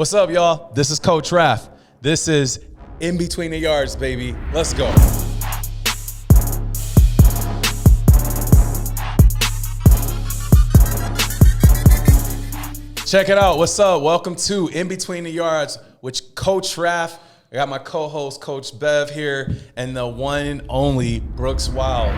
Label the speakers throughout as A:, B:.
A: What's up, y'all? This is Coach Ralph. This is In Between the Yards, baby. Let's go. Check it out. What's up? Welcome to In Between the Yards with Coach Ralph. I got my co-host, Coach Bev here, and the one and only Brooks Wilde.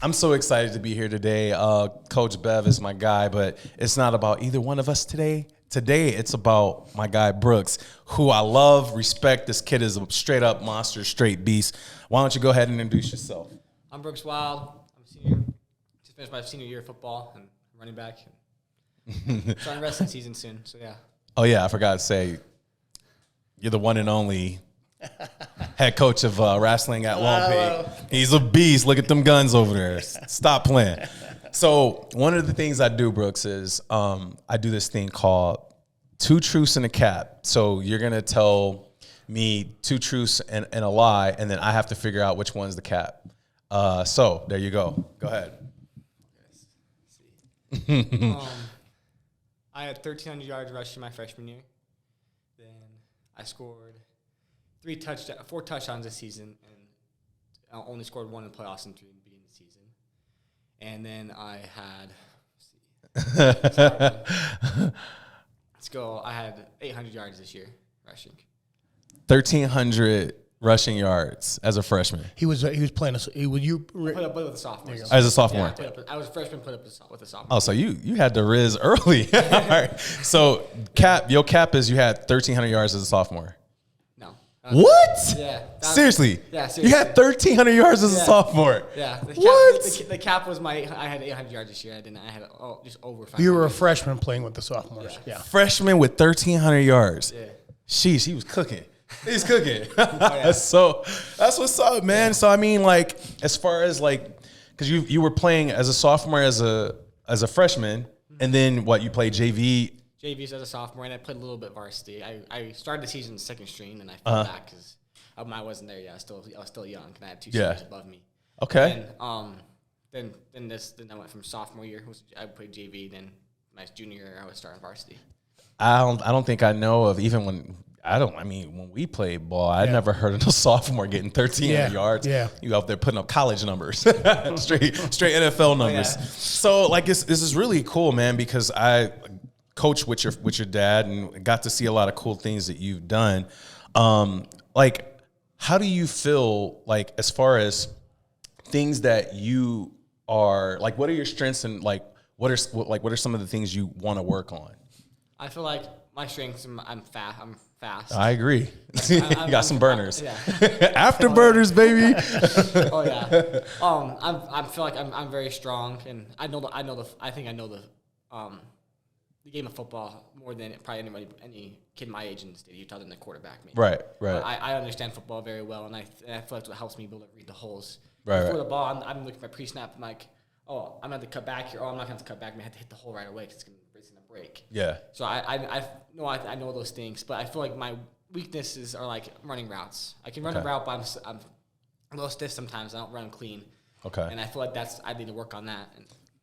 A: I'm so excited to be here today. Coach Bev is my guy, but it's not about either one of us today. Today, it's about my guy, Brooks, who I love, respect. This kid is a straight-up monster, straight beast. Why don't you go ahead and introduce yourself?
B: I'm Brooks Wilde. I'm a senior. Just finished my senior year of football and running back. Starting wrestling season soon, so yeah.
A: Oh, yeah, I forgot to say, you're the one and only head coach of wrestling at Wilde. He's a beast. Look at them guns over there. Stop playing. So one of the things I do, Brooks, is I do this thing called two truths and a cap. So you're going to tell me two truths and a lie, and then I have to figure out which one's the cap. So there you go. Go ahead.
B: I had 1,300 yards rushing my freshman year. Then I scored 4 touchdowns this season, and I only scored one in the playoffs in the beginning of the season. And then I had, let's go. I had 800 yards this year rushing.
A: 1,300 rushing yards as a freshman.
C: He was playing. You
B: put up with a sophomore.
A: As a sophomore.
B: Yeah, I was a freshman. Put up with a sophomore.
A: Oh, so you had the Riz early. All right. So your cap is you had 1,300 yards as a sophomore. What?
B: Yeah.
A: Seriously?
B: Yeah, seriously.
A: You had 1,300 yards as a sophore.
B: Yeah. The cap was I had 800 yards this year. I had just over 500.
C: You were a freshman playing with the sophomores. Yeah.
A: Freshman with 1,300 yards.
B: Yeah.
A: Sheesh, he was cooking. He's cooking.
B: Yeah.
A: So that's what's up, man. So I mean, like, as far as like, because you were playing as a sophomore as a freshman, and then what? You played JVs
B: as a sophomore, and I played a little bit varsity. I started the season second string, and I fell back because I wasn't there yet. I was still young, and I had two seniors above me.
A: Okay.
B: And then I went from sophomore year, I played JV. Then my junior year, I was starting varsity.
A: I don't think I know of even when we played ball, I never heard of no sophomore getting 1,300 yards.
C: Yeah.
A: You out there putting up college numbers, straight NFL numbers.
B: Oh, yeah. So
A: like this is really cool, man, because I coach with your dad and got to see a lot of cool things that you've done. Like, how do you feel like as far as things that you are like? What are your strengths and like what are some of the things you want to work on?
B: I feel like my strengths. I'm fast.
A: I agree. You got some burners.
B: Yeah.
A: Afterburners, baby.
B: Oh yeah. I feel like I'm very strong, and I think I know the game of football more than probably any kid my age in the state of Utah than the quarterback. Maybe.
A: Right.
B: I understand football very well, and I feel like that's what helps me be able to read the holes.
A: Right.
B: Before the ball, I'm looking at my pre-snap. I'm like, oh, I'm going to cut back here. Oh, I'm not going to cut back. I have to hit the hole right away because it's going to break.
A: Yeah.
B: So I know those things, but I feel like my weaknesses are like running routes. I can run a route, but I'm a little stiff sometimes. I don't run clean.
A: Okay.
B: And I feel like I need to work on that.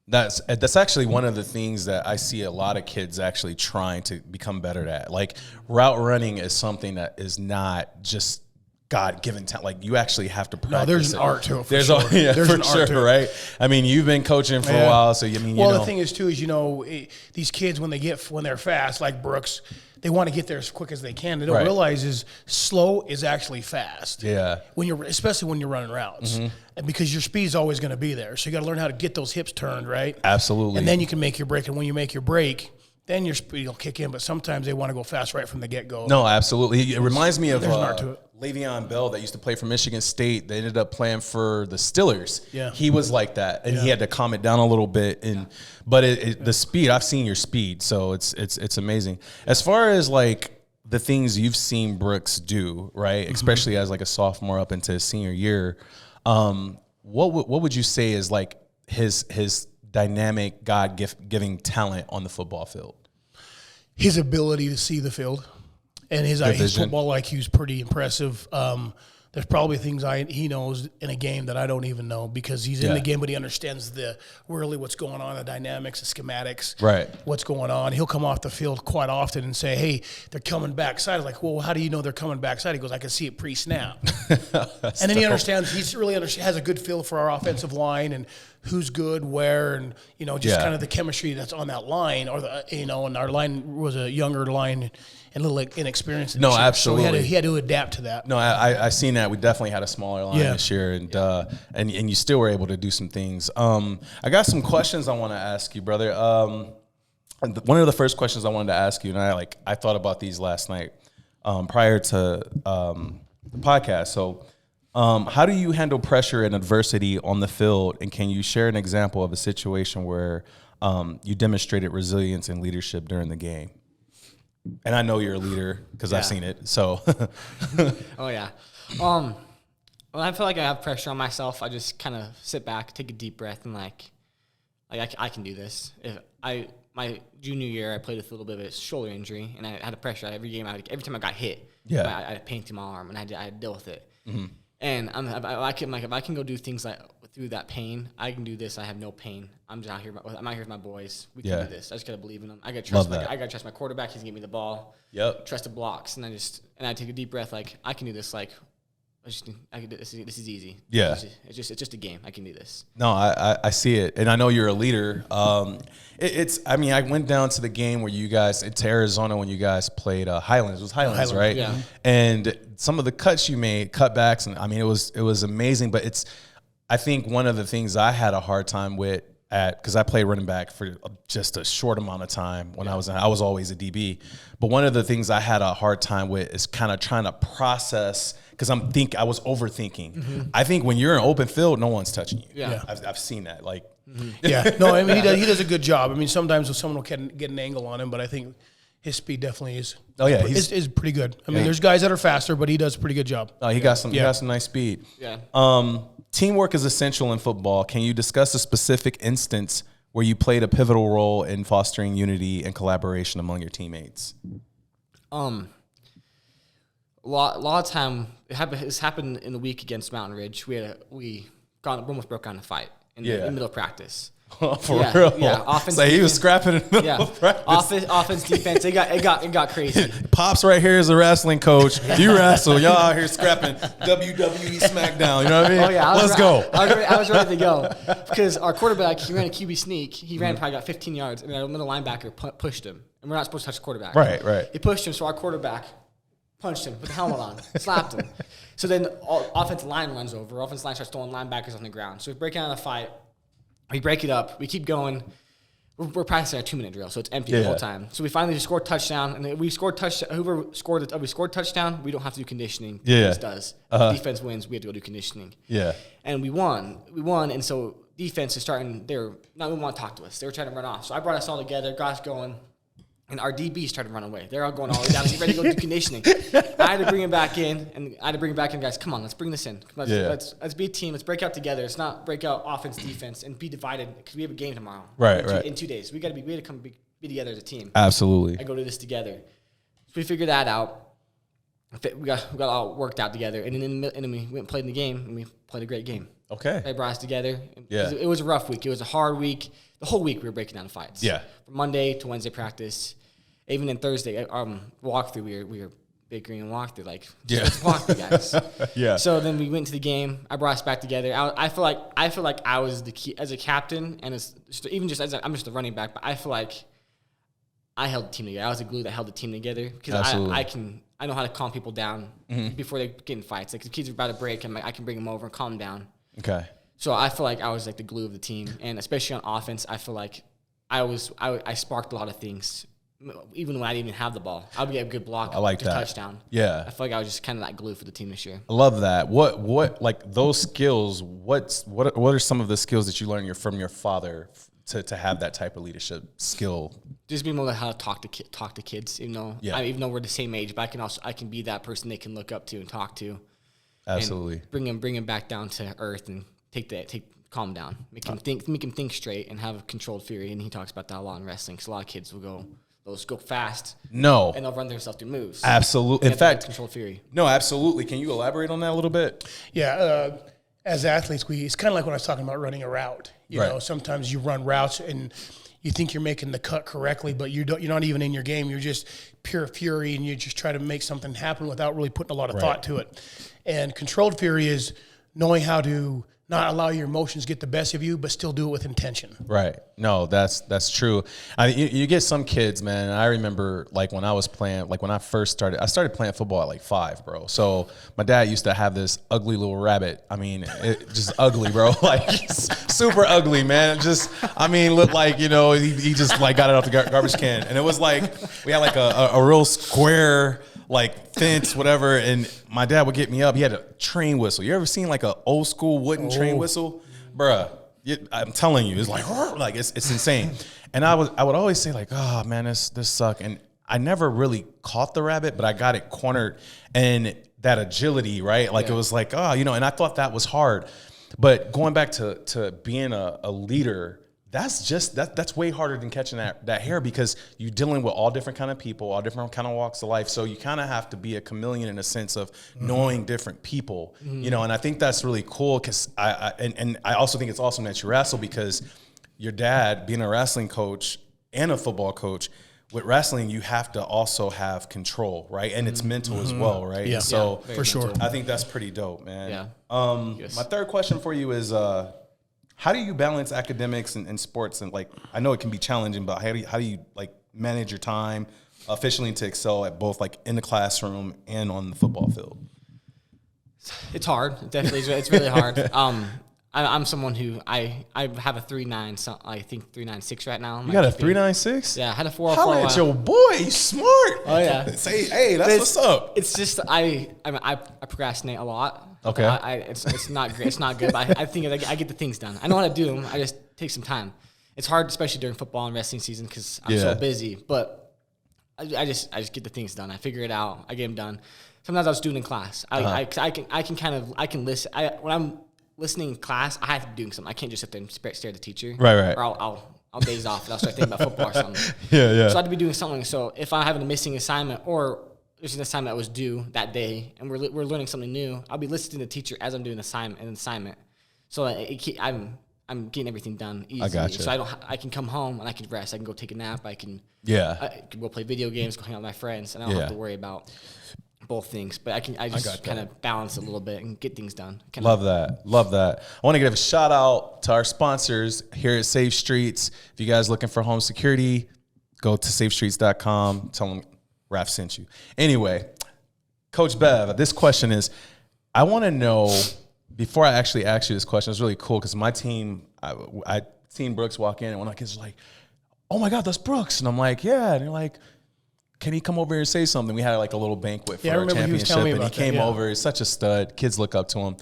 A: That's actually one of the things that I see a lot of kids actually trying to become better at. Like, route running is something that is not just God-given talent. Like, you actually have to practice.
C: No, there's an art to it.
A: There's
C: an
A: art to it, right? I mean, you've been coaching for a while, so
C: the thing is too is these kids when they're fast, like Brooks, they want to get there as quick as they can. They don't realize is slow is actually fast.
A: Yeah.
C: Especially when you're running routes, and because your speed is always going to be there, so you got to learn how to get those hips turned right.
A: Absolutely.
C: And then you can make your break, and when you make your break, then your speed will kick in. But sometimes they want to go fast right from the get-go.
A: No, absolutely. It reminds me of
C: There's an art to it.
A: Le'Veon Bell that used to play for Michigan State. They ended up playing for the Steelers.
C: Yeah.
A: He was like that, and he had to calm it down a little bit. But the speed, I've seen your speed, so it's amazing. As far as like the things you've seen Brooks do, right, especially as like a sophomore up into his senior year, what would you say is like his dynamic God-giving talent on the football field?
C: His ability to see the field and his football IQ is pretty impressive. There's probably things he knows in a game that I don't even know because he's in the game, but he understands really what's going on, the dynamics, the schematics,
A: right?
C: What's going on. He'll come off the field quite often and say, "Hey, they're coming backside." I'm like, well, how do you know they're coming backside? He goes, "I can see it pre-snap." And then he understands. Has a good feel for our offensive line and who's good where, and just kind of the chemistry that's on that line, or and our line was a younger line and a little inexperienced.
A: No, absolutely.
C: So he had to adapt to that.
A: No, I seen that. We definitely had a smaller line this year, and you still were able to do some things. I got some questions I want to ask you, brother. One of the first questions I wanted to ask you, and I thought about these last night prior to the podcast. So, how do you handle pressure and adversity on the field, and can you share an example of a situation where you demonstrated resilience and leadership during the game? And I know you're a leader because I've seen it. So,
B: oh yeah. When I feel like I have pressure on myself, I just kind of sit back, take a deep breath, and I can do this. My junior year, I played with a little bit of a shoulder injury, and I had a pressure every game. Every time I got hit, I had pain through my arm, and I had to deal with it. Mm-hmm. And if I can go do things like through that pain, I can do this. I have no pain. I'm just out here. I'm out here with my boys. We can do this. I just gotta believe in them. I gotta trust my quarterback. He's gonna give me the ball.
A: Yep.
B: Trust the blocks, and I take a deep breath. Like I can do this. Like I can do this. This is easy.
A: Yeah.
B: It's just a game. I can do this.
A: No, I see it, and I know you're a leader. I went down to the game where you guys, to Arizona, when you guys played Highlands. It was Highlands, right?
B: Yeah.
A: And some of the cuts you made, cutbacks, and it was amazing. But I think one of the things I had a hard time with because I played running back for just a short amount of time when I was always a DB. But one of the things I had a hard time with is kind of trying to process, because I was overthinking. Mm-hmm. I think when you're in open field, no one's touching you.
B: Yeah.
A: I've seen that. Like,
C: yeah, no, he does a good job. Sometimes someone will get an angle on him, but I think his speed definitely is.
A: Oh yeah,
C: is pretty good. There's guys that are faster, but he does a pretty good job.
A: Oh, he got some nice speed.
B: Yeah.
A: Teamwork is essential in football. Can you discuss a specific instance where you played a pivotal role in fostering unity and collaboration among your teammates?
B: A lot of time it's happened in the week against Mountain Ridge. We almost broke out in a fight in the middle of practice.
A: For real?
B: Yeah. Offense.
A: So he was scrapping in the middle of practice.
B: Offense, defense. It got crazy.
A: Pops right here is a wrestling coach. You wrestle. Y'all out here scrapping WWE SmackDown. You know what I mean?
B: Oh yeah.
A: Let's go.
B: I was ready to go because our quarterback, he ran a QB sneak. He ran probably got 15 yards, and our middle linebacker pushed him. And we're not supposed to touch the quarterback.
A: Right.
B: He pushed him, so our quarterback punched him with the helmet on, slapped him. So then offensive line runs over. Offensive line starts throwing linebackers on the ground. So we break out of the fight. We break it up. We keep going. We're practicing a 2-minute drill, so it's empty the whole time. So we finally just scored touchdown, and we scored touchdown. Whoever scored we scored touchdown. We don't have to do conditioning. Defense does. Defense wins. We have to go do conditioning.
A: Yeah.
B: And we won, and so defense is starting. They don't want to talk to us. They were trying to run off. So I brought us all together, got us going. And our DBs tried to run away. They're all going all the way down. Ready to go do conditioning. I had to bring him back in, guys, come on, let's bring this in. Let's be a team. Let's break out together. Let's not break out offense, defense, and be divided because we have a game tomorrow.
A: Right.
B: In 2 days. We had to come be together as a team.
A: Absolutely.
B: I go to this together. So we figured that out. We got all worked out together. And then we went and played in the game, and we played a great game.
A: Okay.
B: They brought us together.
A: Yeah.
B: It was a rough week. It was a hard week. The whole week we were breaking down fights.
A: Yeah.
B: From Monday to Wednesday practice. Even in Thursday, walkthrough, we were bickering and walkthrough, let's walk through, guys.
A: Yeah.
B: So then we went to the game. I brought us back together. I feel like I was the key as a captain, and I'm just a running back, but I feel like I held the team together. I was the glue that held the team together because I know how to calm people down before they get in fights. Like the kids are about to break, I can bring them over and calm them down.
A: Okay.
B: So I feel like I was like the glue of the team, and especially on offense, I feel like I sparked a lot of things even when I didn't even have the ball, I would get a good block.
A: I like that.
B: Touchdown.
A: Yeah.
B: I feel like I was just kind of that glue for the team this year.
A: I love that. What like those skills? What are some of the skills that you learned from your father to have that type of leadership skill?
B: Just being able to how to talk to kids. Even though we're the same age, but I can be that person they can look up to and talk to.
A: Absolutely.
B: And bring him back down to earth and calm down, make him think straight and have a controlled fury. And he talks about that a lot in wrestling. Because a lot of kids will go fast.
A: No.
B: And they'll run themselves through moves.
A: Absolutely. In fact,
B: controlled fury.
A: No, absolutely. Can you elaborate on that a little bit?
C: Yeah. As athletes, it's kind of like when I was talking about running a route. You know, sometimes you run routes and you think you're making the cut correctly, but you're not even in your game. You're just pure fury, and you just try to make something happen without really putting a lot of thought to it. And controlled fury is knowing how to not allow your emotions get the best of you, but still do it with intention.
A: Right. No, that's true. You get some kids, man. I remember like when I was playing, like when I started playing football at like 5, bro. So my dad used to have this ugly little rabbit. I mean, just ugly, bro. Like super ugly, man. Looked like, he just like got it off the garbage can. And it was like, we had like a real square, like fence, whatever, and my dad would get me up. He had a train whistle. You ever seen like an old school wooden train whistle? Bruh, I'm telling you, it's like it's insane. And I would always say like, oh man, this suck. And I never really caught the rabbit, but I got it cornered, and that agility, right? Like it was like, and I thought that was hard. But going back to being a leader, that's way harder than catching that hare, because you're dealing with all different kind of people, all different kind of walks of life. So you kind of have to be a chameleon in a sense of knowing different people, and I think that's really cool, because I also think it's awesome that you wrestle, because your dad being a wrestling coach and a football coach, with wrestling, you have to also have control, right? And it's mental as well, right?
C: Yeah.
A: So
C: for sure.
A: I think that's pretty dope, man.
B: Yeah.
A: My third question for you is, how do you balance academics and sports? And like, I know it can be challenging, but how do you like manage your time efficiently to excel at both like in the classroom and on the football field?
B: It's hard. Definitely, it's really hard. I'm someone who I have a 3.9, so I think 3.96 right now.
A: You got a 3.96?
B: Yeah, I had a 4.04.
A: How at your boy? You smart.
B: Oh yeah.
A: Say, hey, that's what's up.
B: It's just I procrastinate a lot.
A: Okay.
B: It's not great. It's not good. But I think I get the things done. I know how to do them. I just take some time. It's hard, especially during football and wrestling season, because I'm so busy. But I just get the things done. I figure it out. I get them done. Sometimes I'll just do it in class. I can listen. When I'm listening in class, I have to be doing something. I can't just sit there and stare at the teacher.
A: Right.
B: Or I'll daze off and I'll start thinking about football or something.
A: Yeah.
B: So I have to be doing something. So if I have a missing assignment, or there's an assignment that was due that day, and we're learning something new, I'll be listening to the teacher as I'm doing an assignment. So I'm getting everything done easily.
A: I gotcha.
B: So I can come home and I can rest. I can go take a nap. I can go play video games, go hang out with my friends, and I don't have to worry about both things. But I just kind of balance it a little bit and get things done.
A: Love that. I want to give a shout out to our sponsors here at Safe Streets. If you guys looking for home security, go to safestreets.com. Tell them Ralph sent you. Anyway, Coach Bev, this question is, I want to know, before I actually ask you this question, it's really cool because my team, I seen Brooks walk in, and one of my kids was like, oh my God, that's Brooks. And I'm like, yeah. And they're like, can he come over here and say something? We had like a little banquet for our championship, and he came over. He's such a stud. Kids look up to him.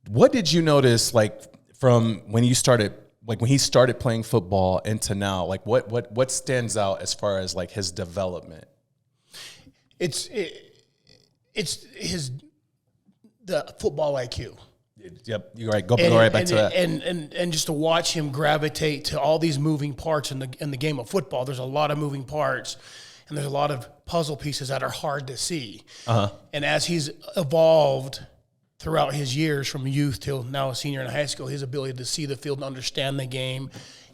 A: What did you notice, like, from when you started, like when he started playing football into now? Like, what stands out as far as like his development?
C: It's the football IQ.
A: Yep, you're right. Go right back to that.
C: And just to watch him gravitate to all these moving parts in the game of football. There's a lot of moving parts, and there's a lot of puzzle pieces that are hard to see. And as he's evolved throughout his years from youth till now a senior in high school, his ability to see the field and understand the game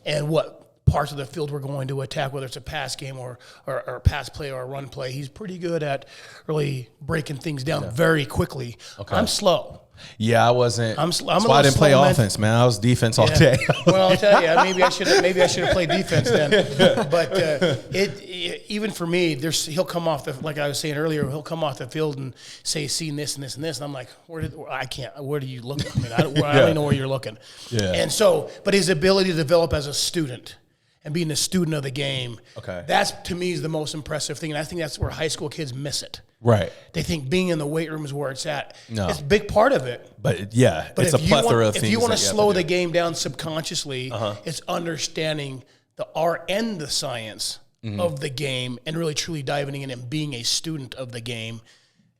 C: and what parts of the field we're going to attack, whether it's a pass game or a pass play or a run play. He's pretty good at really breaking things down very quickly. Okay. I'm slow.
A: Yeah, I wasn't. That's why I didn't play offense, man. I was defense all day.
C: Well, I'll tell you, maybe I should have played defense then. But even for me, he'll come off like I was saying earlier, he'll come off the field and say, "Seen this and this and this," and I'm like, where do you look? I mean, I don't even know where you're looking. Yeah. And so, but his ability to develop as a student and being a student of the game.
A: Okay.
C: That's, to me, is the most impressive thing. And I think that's where high school kids miss it.
A: Right.
C: They think being in the weight room is where it's at.
A: No.
C: It's a big part of it.
A: But
C: But
A: it's a plethora of
C: if
A: things.
C: you want
A: that
C: to
A: you have
C: slow
A: do.
C: the game down subconsciously, it's understanding the art and the science of the game and really truly diving in and being a student of the game.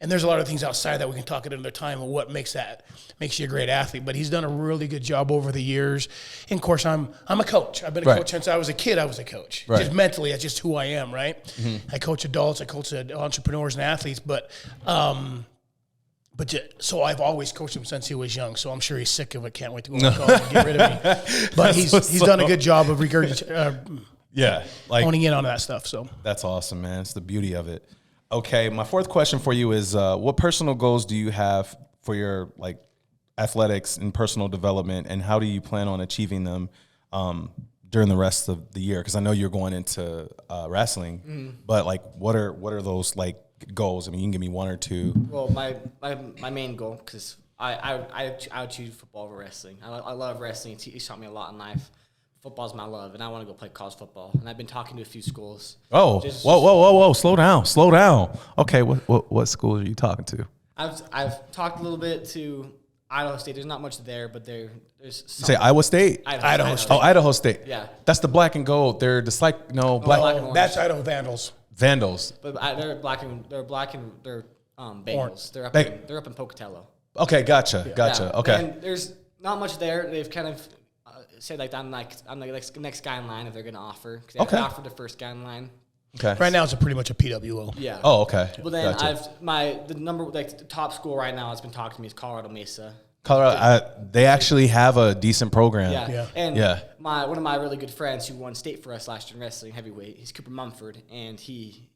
C: And there's a lot of things outside that we can talk at another time of what makes you a great athlete. But he's done a really good job over the years. And of course, I'm a coach. I've been a coach since I was a kid. I was a coach.
A: Right.
C: Just mentally, that's just who I am, right? I coach adults. I coach entrepreneurs and athletes. So I've always coached him since he was young. So I'm sure he's sick of it. Can't wait to go to college and get rid of me. But he's done a good job of honing in on that stuff. So
A: that's awesome, man. It's the beauty of it. Okay, my fourth question for you is, what personal goals do you have for your athletics and personal development, and how do you plan on achieving them during the rest of the year? Because I know you're going into wrestling, but what are those goals? I mean, you can give me one or two.
B: Well, my main goal, because I would choose football over wrestling. I love wrestling. It's taught me a lot in life. Football's my love, and I want to go play college football. And I've been talking to a few schools.
A: Oh, whoa! Slow down. Okay, what schools are you talking to?
B: I've talked a little bit to Idaho State. There's not much there, but there's.
A: You say Iowa State?
B: Idaho State.
A: Oh, Idaho State.
B: Yeah.
A: That's the black and gold. They're just black and orange.
C: that's Idaho Vandals.
A: Vandals.
B: But they're black and they're Bengals. They're up in Pocatello.
A: Okay, gotcha.
B: Yeah.
A: Okay.
B: And there's not much there. They've kind of said I'm the next guy in line if they're going to offer. Because they offered the first guy in line.
A: Okay.
C: Right now, it's pretty much a PWO.
B: Yeah.
A: Oh, okay.
B: Well, then
A: gotcha.
B: the top school right now that's been talking to me is Colorado Mesa.
A: Colorado, they actually have a decent program.
B: Yeah. And
A: Yeah.
B: one of my really good friends who won state for us last year in wrestling heavyweight, he's Cooper Mumford, and he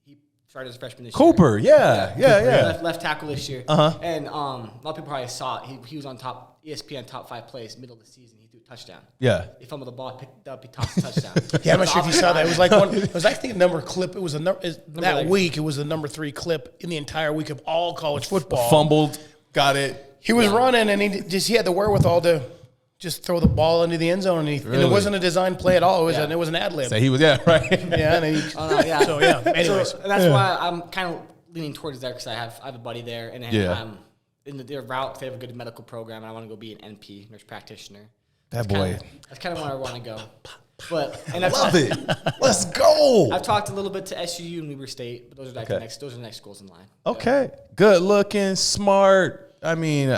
B: started as a freshman this year.
A: Cooper, yeah.
B: Left tackle this year.
A: Uh-huh.
B: And a lot of people probably saw it. He was on ESPN top 5 plays middle of the season. He threw a touchdown.
A: Yeah.
B: He fumbled the ball, picked it up, he tossed a touchdown.
C: Yeah, I'm not sure if you saw that. It was I think a number clip. It was that week. It was the number 3 clip in the entire week of all college football.
A: Fumbled, got it.
C: He was running, and he had the wherewithal to just throw the ball into the end zone, and it wasn't a designed play at all. It was an ad lib.
A: So he was right.
C: Yeah, and so yeah. Anyways,
B: and that's why I'm kind of leaning towards there because I have a buddy there, and I'm in their route. They have a good medical program, and I want to go be an NP, nurse practitioner.
A: That's
B: kind of where I want to go. But
A: I love it. Let's go.
B: I've talked a little bit to SUU and Weber State, but those are the next schools in line.
A: Okay. Good looking, smart. I mean,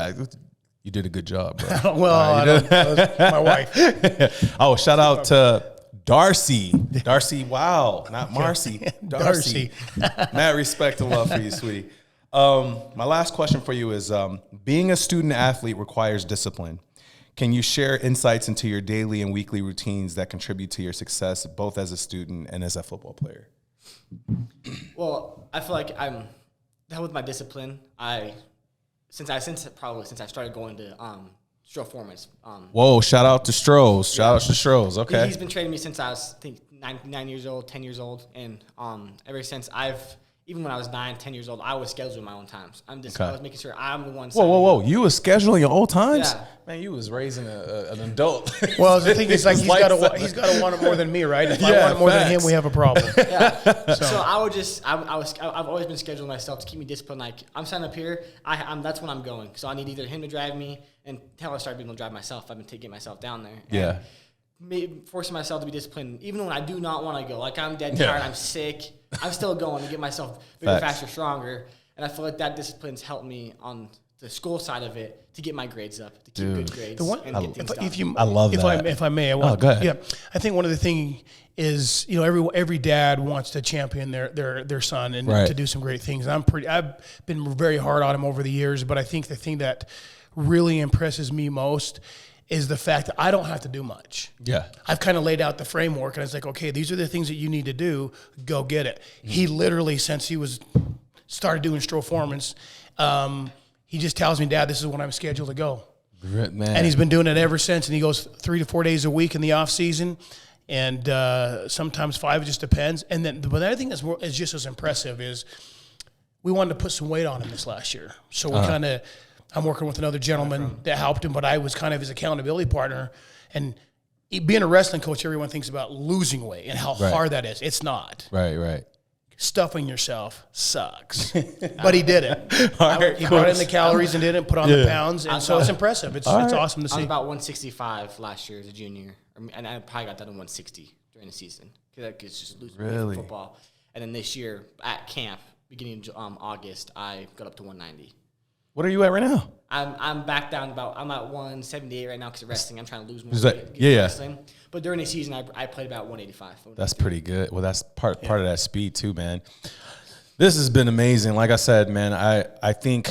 A: you did a good job, bro.
C: Well, that was my wife.
A: Oh, shout out to Darcy. Darcy, wow. Not Marcy. Darcy. Mad respect and love for you, sweetie. My last question for you is, being a student athlete requires discipline. Can you share insights into your daily and weekly routines that contribute to your success, both as a student and as a football player?
B: Well, I feel like I'm that with my discipline. Since I started going to Stroh Foreman's.
A: Whoa! Shout out to Stroh's. Shout out to Stroh's. Okay.
B: He's been training me since I was 9 years old, 10 years old, and ever since even when I was 9, 10 years old, I was scheduling my own times. I was making sure I'm the one.
A: Whoa! You was scheduling your own times?
B: Yeah.
A: Man, you was raising an adult.
C: Well, the thing is, he's got to want it more than me, right? If I want it more than him, we have a problem.
B: Yeah. So I've always been scheduling myself to keep me disciplined. Like I'm signing up here, that's when I'm going. So I need either him to drive me, and until I started being able to drive myself, I've been taking myself down there.
A: Yeah.
B: Forcing myself to be disciplined, even when I do not want to go. Like I'm dead tired, I'm sick, I'm still going to get myself bigger, faster, stronger. And I feel like that discipline's helped me on the school side of it to get my grades up, to keep good grades, and get things done.
A: I love that.
C: If I may,
A: go ahead.
C: Yeah, I think one of the things is every dad wants to champion their son and to do some great things. I've been very hard on him over the years, but I think the thing that really impresses me most is the fact that I don't have to do much.
A: Yeah.
C: I've kind of laid out the framework, and it's like, okay, these are the things that you need to do. Go get it. He literally, since he started doing Stroh Foreman's, he just tells me, Dad, this is when I'm scheduled to go.
A: Man.
C: And he's been doing it ever since, and he goes 3 to 4 days a week in the off season, and sometimes 5, it just depends. And then, but the other thing is just as impressive is we wanted to put some weight on him this last year. So we I'm working with another gentleman that helped him, but I was kind of his accountability partner. And being a wrestling coach, everyone thinks about losing weight and how hard that is. It's not.
A: Right.
C: Stuffing yourself sucks. But he did it. He
A: Coach.
C: brought in the calories and did it, put on the pounds, and so it's impressive. It's awesome to
B: I was
C: see.
B: about 165 last year as a junior, and I probably got done in 160 during the season because it's just losing weight from football. And then this year at camp, beginning of August, I got up to 190.
A: What are you at right now?
B: I'm back down I'm at 178 right now because of wrestling. I'm trying to lose more
A: Is that-
B: weight.
A: yeah.
B: Wrestling. But during the season, I played about 185.
A: That's pretty good. Well, that's part of that speed too, man. This has been amazing. Like I said, man, I think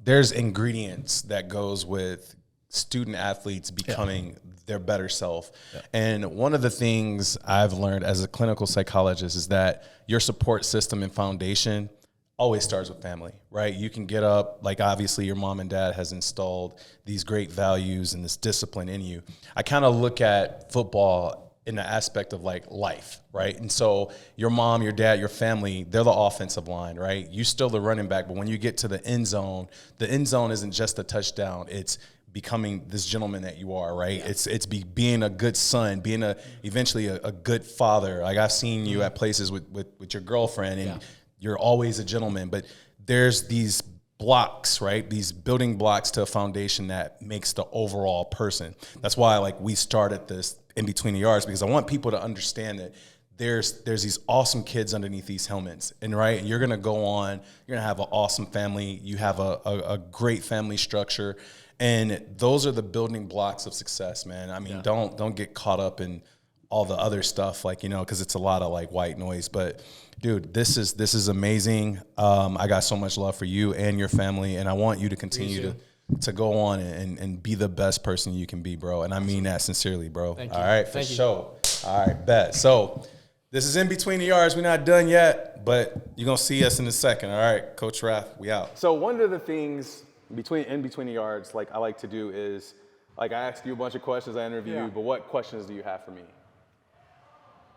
A: there's ingredients that goes with student athletes becoming their better self. Yeah. And one of the things I've learned as a clinical psychologist is that your support system and foundation always starts with family, right? You can get up, like obviously your mom and dad has installed these great values and this discipline in you. I kind of look at football in the aspect of like life, right? And so your mom, your dad, your family, they're the offensive line, right? You still the running back, but when you get to the end zone isn't just a touchdown. It's becoming this gentleman that you are, right? Yeah. It's being a good son, being eventually a good father. Like I've seen you at places with your girlfriend and you're always a gentleman, but there's these blocks, right? These building blocks to a foundation that makes the overall person. That's why like we started this in between the yards, because I want people to understand that there's these awesome kids underneath these helmets, and right, and you're gonna go on, you're gonna have an awesome family. You have a great family structure, and those are the building blocks of success, man. I mean, don't get caught up in all the other stuff, like, you know, because it's a lot of like white noise. But dude, this is amazing. I got so much love for you and your family, and I want you to continue to go on and be the best person you can be, bro. And I mean that sincerely, bro.
B: Thank you.
A: All right, for sure. All right, bet. So this is In Between the Yards. We're not done yet, but you're going to see us in a second. All right, Coach Ralph, we out. So one of the things in between the yards, like I like to do is, like I asked you a bunch of questions, I interview you, but what questions do you have for me?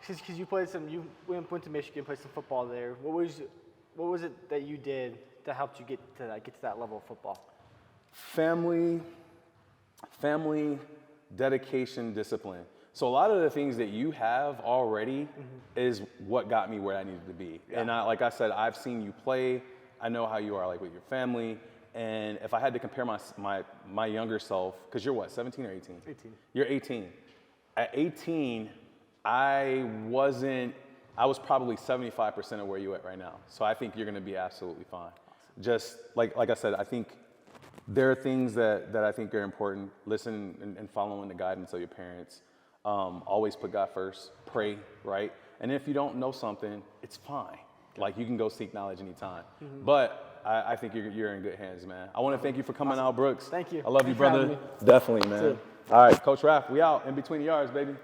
D: Because you went to Michigan, played some football there. What was it that you did that helped you get to that level of football?
A: Family, dedication, discipline. So a lot of the things that you have already is what got me where I needed to be. Yeah. And like I said, I've seen you play. I know how you are, like with your family. And if I had to compare my younger self, because you're what, 17 or 18?
D: 18.
A: You're 18. At 18, I was probably 75% of where you're at right now. So I think you're going to be absolutely fine. Awesome. Just like I said, I think there are things that I think are important. Listen and following the guidance of your parents. Always put God first. Pray, right? And if you don't know something, it's fine. Like you can go seek knowledge anytime. Mm-hmm. But I think you're in good hands, man. I want to thank you for coming out, Brooks.
D: Thank you.
A: I love you, brother. Definitely, man. All right, Coach Ralph, we out. In Between the Yards, baby.